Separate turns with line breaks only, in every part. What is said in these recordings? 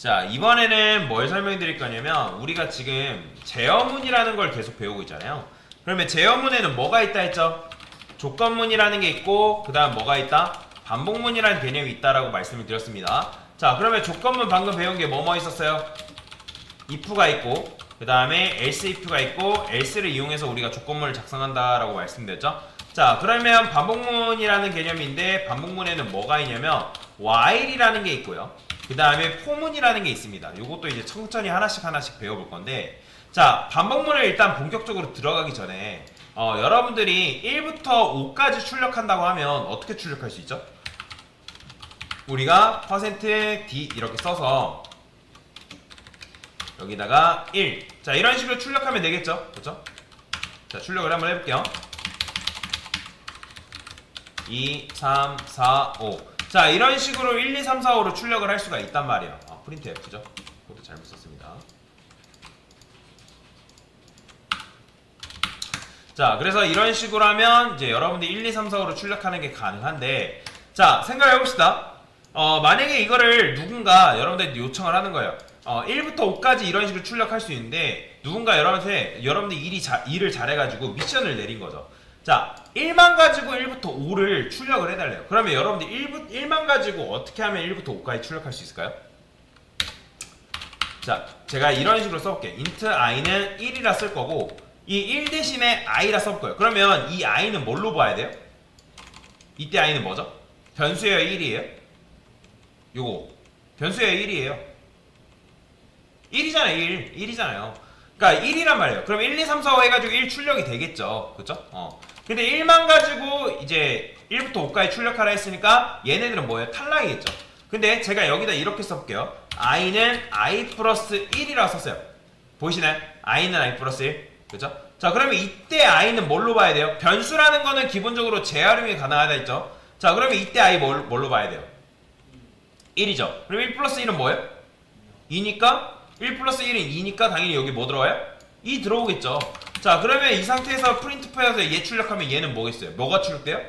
자, 이번에는 뭘 설명드릴 거냐면 우리가 지금 제어문이라는 걸 계속 배우고 있잖아요. 그러면 제어문에는 뭐가 있다 했죠? 조건문이라는 게 있고 그 다음 뭐가 있다? 반복문이라는 개념이 있다라고 말씀을 드렸습니다. 자, 그러면 조건문 방금 배운 게 뭐뭐 있었어요? if가 있고 그 다음에 else if가 있고 else를 이용해서 우리가 조건문을 작성한다라고 말씀드렸죠. 자, 그러면 반복문이라는 개념인데 반복문에는 뭐가 있냐면 while이라는 게 있고요. 그 다음에 for문이라는 게 있습니다. 요것도 이제 천천히 하나씩 배워볼 건데, 자, 반복문을 일단 본격적으로 들어가기 전에 여러분들이 1부터 5까지 출력한다고 하면 어떻게 출력할 수 있죠? 우리가 %d 이렇게 써서 여기다가 1, 자, 이런 식으로 출력하면 되겠죠? 그렇죠? 자, 출력을 한번 해볼게요. 2, 3, 4, 5. 자, 이런 식으로 1, 2, 3, 4, 5로 출력을 할 수가 있단 말이에요. 프린트F죠? 코드 잘못 썼습니다. 자, 그래서 이런 식으로 하면 이제 여러분들이 1, 2, 3, 4, 5로 출력하는 게 가능한데, 자, 생각해 봅시다. 만약에 이거를 누군가 여러분들한테 요청을 하는 거예요. 1부터 5까지 이런 식으로 출력할 수 있는데 누군가 여러분들이 일을 잘해가지고 미션을 내린 거죠. 자, 1만 가지고 1부터 5를 출력을 해달래요. 그러면 여러분들 1만 가지고 어떻게 하면 1부터 5까지 출력할 수 있을까요? 자, 제가 이런 식으로 써볼게요. int i는 1이라 쓸 거고 이 1 대신에 i라 써볼 거예요. 그러면 이 i는 뭘로 봐야 돼요? 이때 i는 뭐죠? 변수예요, 1이에요? 요거 변수예요, 1이에요? 1이잖아요, 1이잖아요. 그러니까 1이란 말이에요. 그럼 1, 2, 3, 4, 5 해가지고 1 출력이 되겠죠. 그쵸? 근데 1만 가지고 이제 1부터 5까지 출력하라 했으니까 얘네들은 뭐예요? 탈락이겠죠. 근데 제가 여기다 이렇게 써볼게요. i는 i 플러스 1이라고 썼어요. 보이시나요? i는 i 플러스 1. 그죠? 자, 그러면 이때 i는 뭘로 봐야 돼요? 변수라는 거는 기본적으로 재활용이 가능하다 했죠. 자, 그러면 이때 i 뭘로 봐야 돼요? 1이죠. 그럼 1 플러스 1은 뭐예요? 2니까 1 플러스 1은 2니까 당연히 여기 뭐 들어와요? 2 들어오겠죠. 자, 그러면 이 상태에서 프린트프에서 얘 출력하면 얘는 뭐겠어요? 뭐가 출력돼요?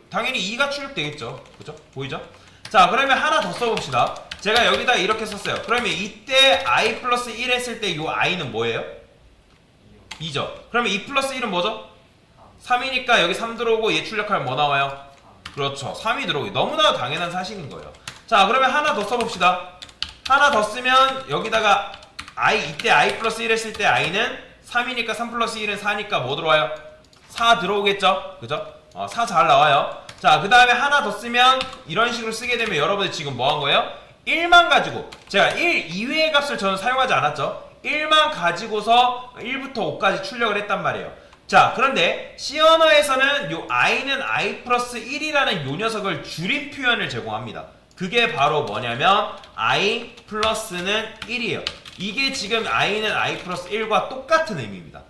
당연히 2가 출력되겠죠. 그죠? 보이죠? 자, 그러면 하나 더 써봅시다. 제가 여기다 이렇게 썼어요. 그러면 이때 i 플러스 1 했을 때 이 i는 뭐예요? 2죠. 그러면 2 플러스 1은 뭐죠? 3이니까 여기 3 들어오고 얘 출력하면 뭐 나와요? 그렇죠. 3이 들어오기. 너무나 당연한 사실인 거예요. 자, 그러면 하나 더 써봅시다. 하나 더 쓰면 여기다가 이때 i 플러스 1 했을 때 i는 3이니까 3 플러스 1은 4니까 뭐 들어와요? 4 들어오겠죠? 그죠? 4 잘 나와요. 자, 그 다음에 하나 더 쓰면 이런 식으로 쓰게 되면 여러분들 지금 뭐 한 거예요? 1만 가지고, 제가 1 이외의 값을 저는 사용하지 않았죠? 1만 가지고서 1부터 5까지 출력을 했단 말이에요. 자, 그런데 C 언어에서는 요 i는 i 플러스 1이라는 요 녀석을 줄임 표현을 제공합니다. 그게 바로 뭐냐면 i 플러스는 1이에요. 이게 지금 i는 i 플러스 1과 똑같은 의미입니다.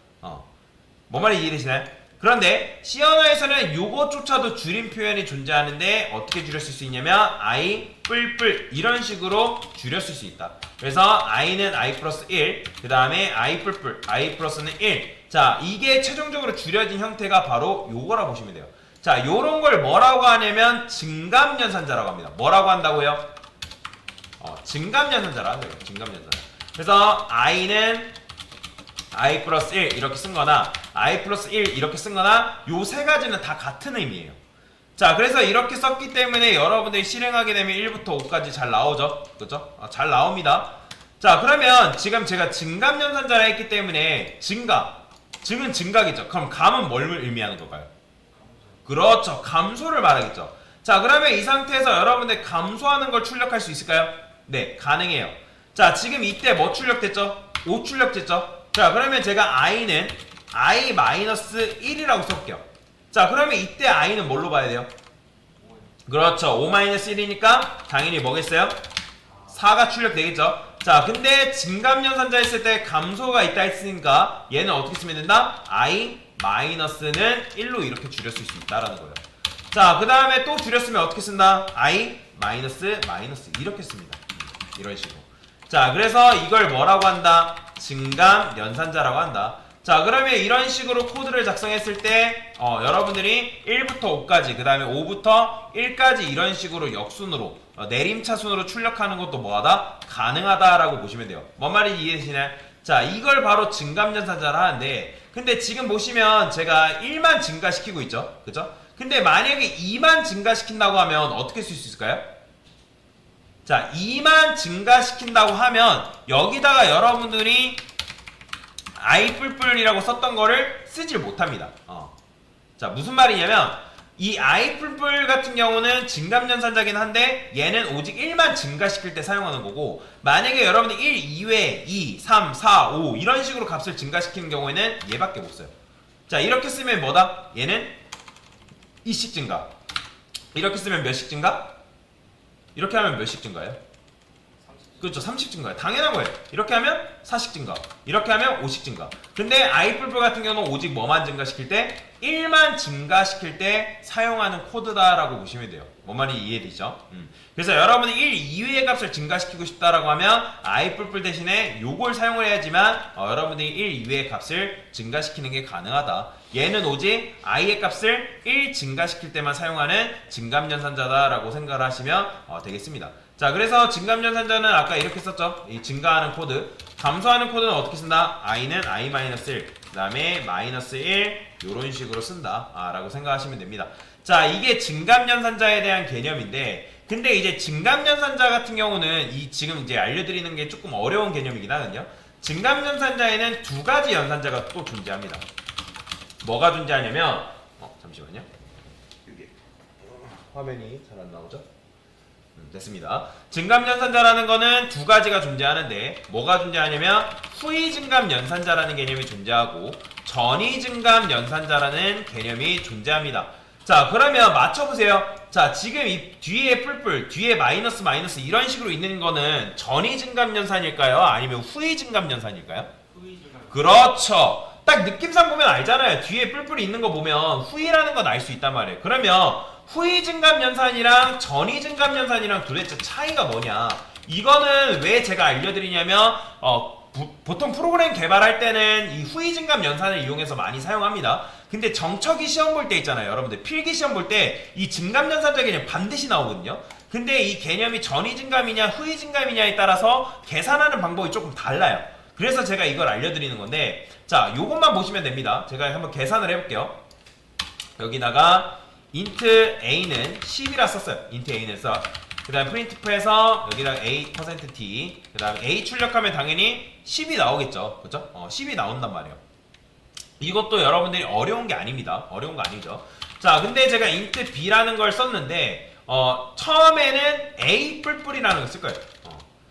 뭔 말인지 이해되시나요? 그런데 C 언어에서는 요것조차도 줄임 표현이 존재하는데 어떻게 줄였을 수 있냐면 i 뿔뿔 이런 식으로 줄였을 수 있다. 그래서 i는 i 플러스 1, 그 다음에 i 뿔뿔, i 플러스는 1. 자, 이게 최종적으로 줄여진 형태가 바로 요거라 보시면 돼요. 자, 요런 걸 뭐라고 하냐면 증감연산자라고 합니다. 뭐라고 한다고요? 증감연산자라고 한다고요. 증감연산자. 그래서 i는 i 플러스 1 이렇게 쓴 거나 i 플러스 1 이렇게 쓴 거나 요 세 가지는 다 같은 의미예요. 자, 그래서 이렇게 썼기 때문에 여러분들이 실행하게 되면 1부터 5까지 잘 나오죠. 그죠? 잘 나옵니다. 자, 그러면 지금 제가 증감연산자라 했기 때문에 증은 증가겠죠. 그럼 감은 뭘 의미하는 걸까요? 그렇죠. 감소를 말하겠죠. 자, 그러면 이 상태에서 여러분들 감소하는 걸 출력할 수 있을까요? 네, 가능해요. 자, 지금 이때 뭐 출력됐죠? 5 출력됐죠? 자, 그러면 제가 i는 i-1이라고 써볼게요. 자, 그러면 이때 i는 뭘로 봐야 돼요? 그렇죠. 5-1이니까 당연히 뭐겠어요? 4가 출력되겠죠? 자, 근데 증감연산자 했을 때 감소가 있다 했으니까 얘는 어떻게 쓰면 된다? i-는 1로 이렇게 줄였을 수 있다라는 거예요. 자, 그 다음에 또 줄였으면 어떻게 쓴다? i-마이너스 이렇게 씁니다. 이런 식으로. 자, 그래서 이걸 뭐라고 한다? 증감연산자라고 한다. 자, 그러면 이런 식으로 코드를 작성했을 때 여러분들이 1부터 5까지 그 다음에 5부터 1까지 이런 식으로 역순으로 내림차순으로 출력하는 것도 뭐하다? 가능하다라고 보시면 돼요. 뭔 말인지 이해되시나요? 자, 이걸 바로 증감연산자를 하는데, 근데 지금 보시면 제가 1만 증가시키고 있죠, 그죠? 근데 만약에 2만 증가시킨다고 하면 어떻게 쓸 수 있을까요? 자, 2만 증가시킨다고 하면 여기다가 여러분들이 i뿔뿔이라고 썼던 거를 쓰질 못합니다. 자, 무슨 말이냐면 이 i뿔뿔 같은 경우는 증감연산자긴 한데 얘는 오직 1만 증가시킬 때 사용하는 거고, 만약에 여러분이 1 이외에 2, 3, 4, 5 이런 식으로 값을 증가시키는 경우에는 얘밖에 못 써요. 자, 이렇게 쓰면 뭐다? 얘는 2씩 증가. 이렇게 쓰면 몇씩 증가? 이렇게 하면 몇씩 증가예요? 그렇죠, 30 증가예요. 당연한 거예요. 이렇게 하면 4씩 증가, 이렇게 하면 5씩 증가. 근데 i뿔뿔 같은 경우는 오직 뭐만 증가시킬 때? 1만 증가시킬 때 사용하는 코드다라고 보시면 돼요. 뭔 말이 이해되죠? 그래서 여러분이 1 이외의 값을 증가시키고 싶다라고 하면 i뿔뿔 대신에 요걸 사용을 해야지만 여러분들이 1 이외의 값을 증가시키는 게 가능하다. 얘는 오직 i의 값을 1 증가시킬 때만 사용하는 증감연산자다라고 생각을 하시면 되겠습니다. 자, 그래서 증감연산자는 아까 이렇게 썼죠. 이 증가하는 코드. 감소하는 코드는 어떻게 쓴다? i는 i-1, 그 다음에 -1 요런 식으로 쓴다 라고 생각하시면 됩니다. 자, 이게 증감연산자에 대한 개념인데, 근데 이제 증감연산자 같은 경우는 이 지금 이제 알려드리는 게 조금 어려운 개념이긴 하거든요. 증감연산자에는 두 가지 연산자가 또 존재합니다. 뭐가 존재하냐면 잠시만요. 이게 화면이 잘 안 나오죠? 됐습니다. 증감연산자라는 거는 두 가지가 존재하는데, 뭐가 존재하냐면 후이증감연산자라는 개념이 존재하고 전이증감연산자라는 개념이 존재합니다. 자, 그러면 맞춰보세요. 자, 지금 이 뒤에 뿔뿔, 뒤에 마이너스 마이너스 이런 식으로 있는 거는 전이증감연산일까요? 아니면 후이증감연산일까요? 후이증감. 그렇죠. 딱 느낌상 보면 알잖아요. 뒤에 뿔뿔이 있는 거 보면 후이라는 건 알 수 있단 말이에요. 그러면 후이증감연산이랑 전이증감연산이랑 도대체 차이가 뭐냐? 이거는 왜 제가 알려드리냐면 보통 프로그램 개발할 때는 이 후이증감연산을 이용해서 많이 사용합니다. 근데 정척이 시험 볼 때 있잖아요. 여러분들 필기 시험 볼 때 이 증감연산자 개념 반드시 나오거든요. 근데 이 개념이 전이증감이냐 후이증감이냐에 따라서 계산하는 방법이 조금 달라요. 그래서 제가 이걸 알려드리는 건데, 자, 요것만 보시면 됩니다. 제가 한번 계산을 해볼게요. 여기다가 int a는 10이라 썼어요. int a는 써. 그 다음에 printf에서 여기다가 a%t, 그 다음에 a 출력하면 당연히 10이 나오겠죠. 그쵸? 10이 나온단 말이에요. 이것도 여러분들이 어려운 게 아닙니다. 어려운 거 아니죠. 자, 근데 제가 int b라는 걸 썼는데 처음에는 a 뿔뿔이라는 걸 쓸 거예요.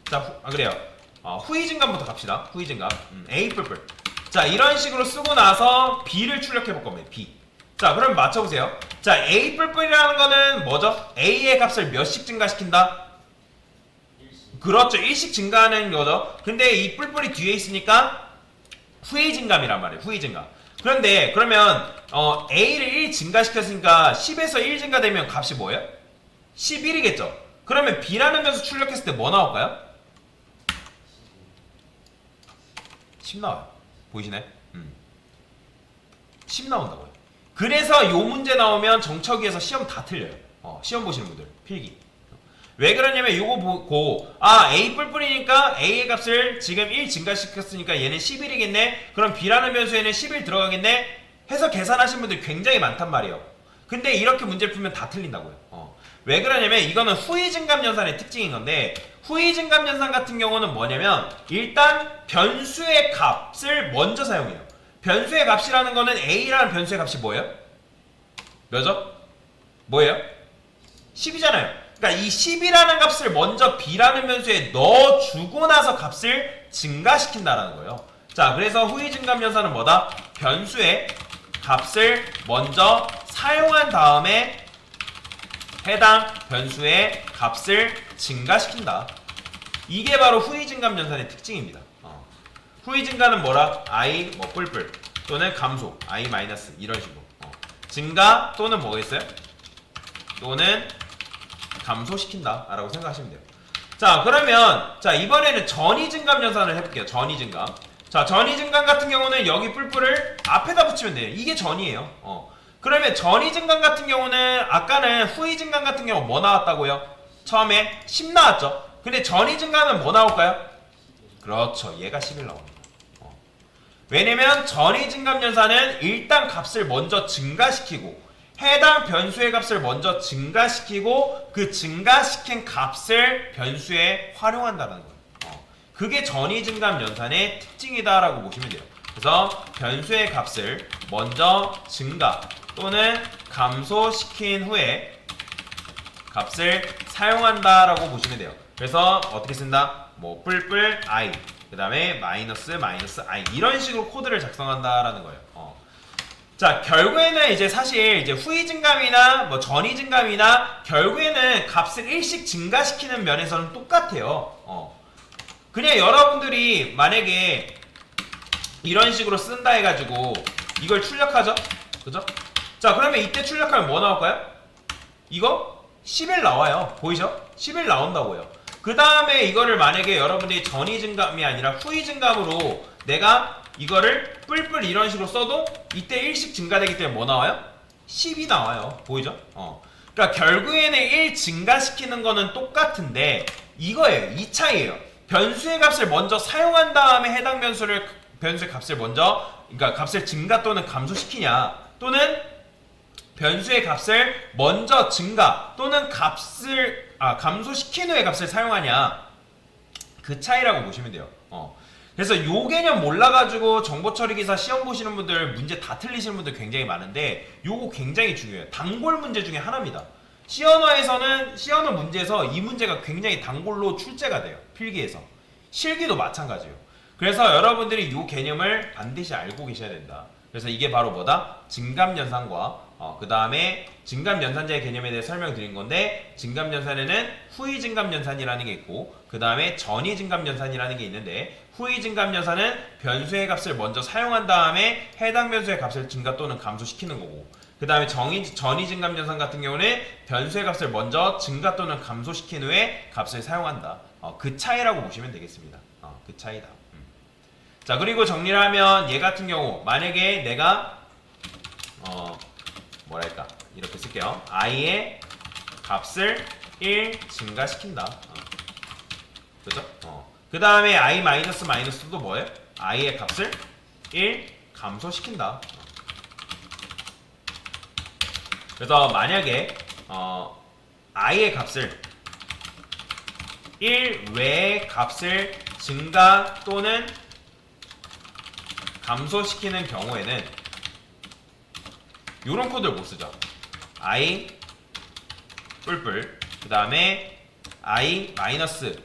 자, 그래요. 후이증감부터 갑시다. 후이증감. a 뿔뿔. 자, 이런 식으로 쓰고 나서 b를 출력해 볼 겁니다. b. 자, 그럼 맞춰보세요. 자, a 뿔뿔이라는 거는 뭐죠? a의 값을 몇씩 증가시킨다? 1씩. 그렇죠. 1씩 증가하는 거죠. 근데 이 뿔뿔이 뒤에 있으니까 후이증감이란 말이에요. 후이증감. 그런데 그러면 a를 1 증가시켰으니까 10에서 1 증가되면 값이 뭐예요? 11이겠죠. 그러면 b라는 변수 출력했을 때 뭐 나올까요? 10 나와요. 보이시나요? 10 나온다고요. 그래서 요 문제 나오면 정척위에서 시험 다 틀려요. 시험 보시는 분들 필기. 왜 그러냐면 요거 보고 a 뿔뿔이니까 a의 값을 지금 1 증가시켰으니까 얘는 11이겠네. 그럼 b라는 변수에는 11 들어가겠네 해서 계산하신 분들 굉장히 많단 말이에요. 근데 이렇게 문제를 풀면 다 틀린다고요. 왜 그러냐면 이거는 후이증감연산의 특징인 건데, 후이증감연산 같은 경우는 뭐냐면 일단 변수의 값을 먼저 사용해요. 변수의 값이라는 거는 a라는 변수의 값이 뭐예요? 몇죠? 뭐예요? 10이잖아요. 그러니까 이 10이라는 값을 먼저 b라는 변수에 넣어주고 나서 값을 증가시킨다라는 거예요. 자, 그래서 후이증감연산은 뭐다? 변수의 값을 먼저 사용한 다음에 해당 변수의 값을 증가시킨다. 이게 바로 후이증감연산의 특징입니다. 후이증가는 뭐라? i 뭐 뿔뿔 또는 감소 i 마이너스 이런 식으로 증가 또는 뭐겠어요? 또는 감소시킨다 라고 생각하시면 돼요. 자, 그러면 자 이번에는 전이증감연산을 해볼게요. 전이증감. 자, 전이증감 같은 경우는 여기 뿔뿔을 앞에다 붙이면 돼요. 이게 전이에요. 그러면 전이증감 같은 경우는 아까는 후이증감 같은 경우 뭐 나왔다고요? 처음에 10 나왔죠. 근데 전이 증가하면 뭐 나올까요? 그렇죠. 얘가 11 나옵니다. 왜냐면 전이 증감연산은 일단 값을 먼저 증가시키고 해당 변수의 값을 먼저 증가시키고 그 증가시킨 값을 변수에 활용한다는 거예요. 그게 전이 증감연산의 특징이다라고 보시면 돼요. 그래서 변수의 값을 먼저 증가 또는 감소시킨 후에 값을 사용한다라고 보시면 돼요. 그래서 어떻게 쓴다? 뭐 뿔뿔 i 그 다음에 마이너스 i 이런 식으로 코드를 작성한다라는 거예요. 자, 결국에는 이제 사실 이제 후이 증감이나 뭐 전이 증감이나 결국에는 값을 일씩 증가시키는 면에서는 똑같아요. 그냥 여러분들이 만약에 이런 식으로 쓴다 해가지고 이걸 출력하죠? 그죠? 자, 그러면 이때 출력하면 뭐 나올까요? 이거 11 나와요. 보이죠? 11 나온다고요. 그 다음에 이거를 만약에 여러분들이 전이 증감이 아니라 후이 증감으로 내가 이거를 뿔뿔 이런 식으로 써도 이때 1씩 증가되기 때문에 뭐 나와요? 10이 나와요. 보이죠? 그러니까 결국에는 1 증가시키는 거는 똑같은데 이거예요. 이 차이예요. 변수의 값을 먼저 사용한 다음에 해당 변수의 값을 먼저 그러니까 값을 증가 또는 감소시키냐 또는 변수의 값을 먼저 증가 또는 값을 감소시킨 후에 값을 사용하냐 그 차이라고 보시면 돼요. 그래서 요 개념 몰라가지고 정보처리기사 시험 보시는 분들 문제 다 틀리시는 분들 굉장히 많은데 요거 굉장히 중요해요. 단골 문제 중에 하나입니다. 시언어 문제에서 이 문제가 굉장히 단골로 출제가 돼요. 필기에서. 실기도 마찬가지예요. 그래서 여러분들이 요 개념을 반드시 알고 계셔야 된다. 그래서 이게 바로 뭐다? 증감연산과 그 다음에 증감연산자의 개념에 대해 설명드린 건데 증감연산에는 후이 증감연산이라는 게 있고 그 다음에 전이 증감연산이라는 게 있는데 후이 증감연산은 변수의 값을 먼저 사용한 다음에 해당 변수의 값을 증가 또는 감소시키는 거고 그 다음에 전이 증감연산 같은 경우는 변수의 값을 먼저 증가 또는 감소시킨 후에 값을 사용한다. 그 차이라고 보시면 되겠습니다. 그 차이다. 자, 그리고 정리를 하면 얘 같은 경우 만약에 내가 뭐랄까 이렇게 쓸게요. i의 값을 1 증가시킨다. 그죠? 그 다음에 i 마이너스도 뭐예요? i의 값을 1 감소시킨다. 그래서 만약에 i의 값을 1 외의 값을 증가 또는 감소시키는 경우에는 요런 코드를 못 쓰죠. i 뿔뿔 그 다음에 i 마이너스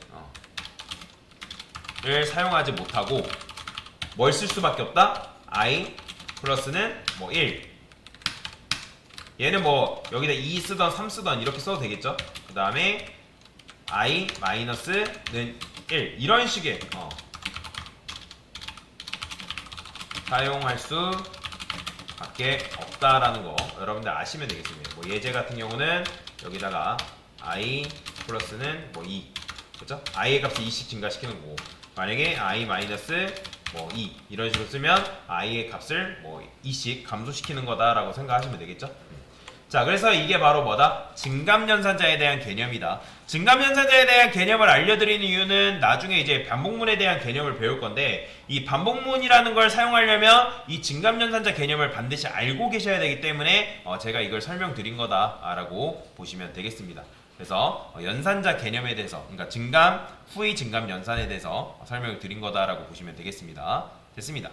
를 사용하지 못하고 뭘 쓸 수밖에 없다? i 플러스는 뭐 1 얘는 뭐 여기다 2 쓰던 3 쓰던 이렇게 써도 되겠죠? 그 다음에 i 마이너스는 1 이런 식의 사용할 수밖에 없다라는 거 여러분들 아시면 되겠습니다. 뭐 예제 같은 경우는 여기다가 i 플러스는 뭐 2 그렇죠? i의 값을 2씩 증가시키는 거고 만약에 i 마이너스 뭐 2 이런 식으로 쓰면 i의 값을 뭐 2씩 감소시키는 거다라고 생각하시면 되겠죠? 자, 그래서 이게 바로 뭐다? 증감연산자에 대한 개념이다. 증감연산자에 대한 개념을 알려드리는 이유는 나중에 이제 반복문에 대한 개념을 배울 건데 이 반복문이라는 걸 사용하려면 이 증감연산자 개념을 반드시 알고 계셔야 되기 때문에 제가 이걸 설명드린 거다라고 보시면 되겠습니다. 그래서 연산자 개념에 대해서 그러니까 증감, 후이 증감 연산에 대해서 설명을 드린 거다라고 보시면 되겠습니다. 됐습니다.